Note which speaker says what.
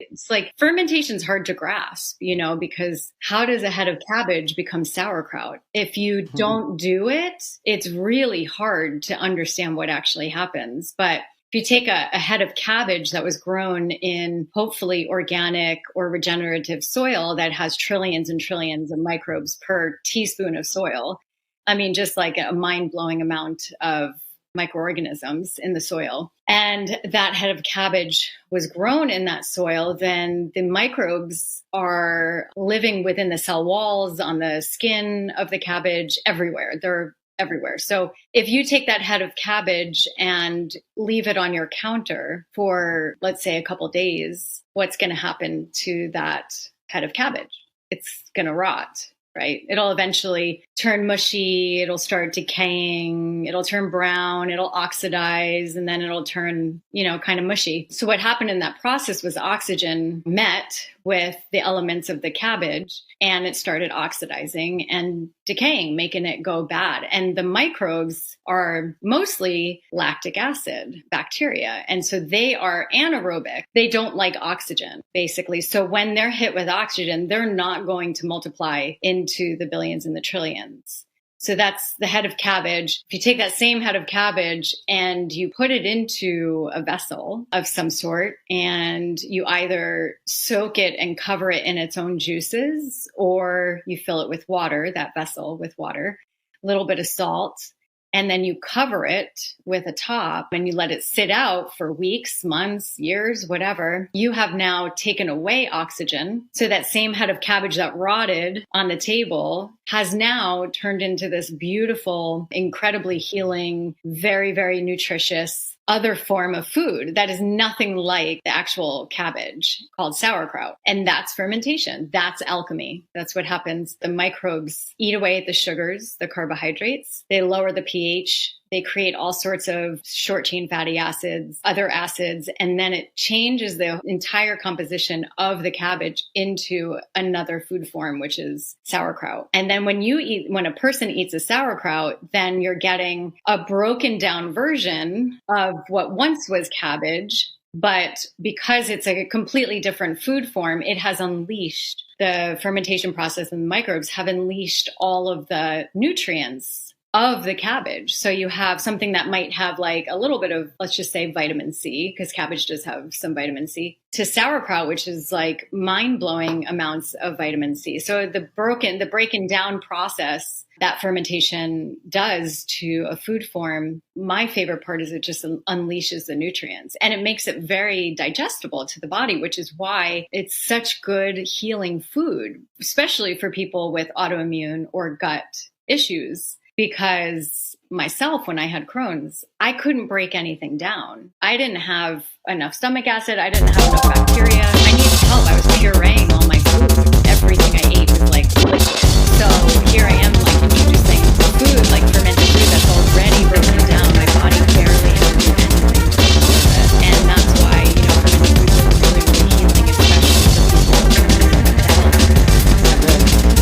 Speaker 1: It's like fermentation's hard to grasp, because how does a head of cabbage become sauerkraut? If you don't do it, it's really hard to understand what actually happens. But if you take a head of cabbage that was grown in hopefully organic or regenerative soil that has trillions and trillions of microbes per teaspoon of soil, I mean, just like a mind-blowing amount of microorganisms in the soil, and that head of cabbage was grown in that soil, then the microbes are living within the cell walls, on the skin of the cabbage, everywhere. They're everywhere. So if you take that head of cabbage and leave it on your counter for, let's say, a couple days, what's going to happen to that head of cabbage? It's going to rot, right? It'll eventually turn mushy. It'll start decaying. It'll turn brown. It'll oxidize, and then it'll turn, kind of mushy. So what happened in that process was oxygen met with the elements of the cabbage, and it started oxidizing and decaying, making it go bad. And the microbes are mostly lactic acid bacteria. And so they are anaerobic. They don't like oxygen, basically. So when they're hit with oxygen, they're not going to multiply into the billions and the trillions. So that's the head of cabbage. If you take that same head of cabbage and you put it into a vessel of some sort, and you either soak it and cover it in its own juices, or you fill it with water, that vessel with water, a little bit of salt, and then you cover it with a top and you let it sit out for weeks, months, years, whatever, you have now taken away oxygen. So that same head of cabbage that rotted on the table has now turned into this beautiful, incredibly healing, very, very nutritious other form of food that is nothing like the actual cabbage, called sauerkraut. And that's fermentation. That's alchemy. That's what happens. The microbes eat away at the sugars, the carbohydrates. They lower the pH. They create all sorts of short chain fatty acids, other acids, and then it changes the entire composition of the cabbage into another food form, which is sauerkraut. And then when a person eats a sauerkraut, then you're getting a broken down version of what once was cabbage. But because it's a completely different food form, it has unleashed the fermentation process, and the microbes have unleashed all of the nutrients of the cabbage. So you have something that might have like a little bit of, let's just say, vitamin C, because cabbage does have some vitamin C, to sauerkraut, which is like mind-blowing amounts of vitamin C. So the breaking down process that fermentation does to a food form, my favorite part is it just unleashes the nutrients, and it makes it very digestible to the body, which is why it's such good healing food, especially for people with autoimmune or gut issues. Because myself, when I had Crohn's, I couldn't break anything down. I didn't have enough stomach acid. I didn't have enough bacteria. I needed help. I was pureeing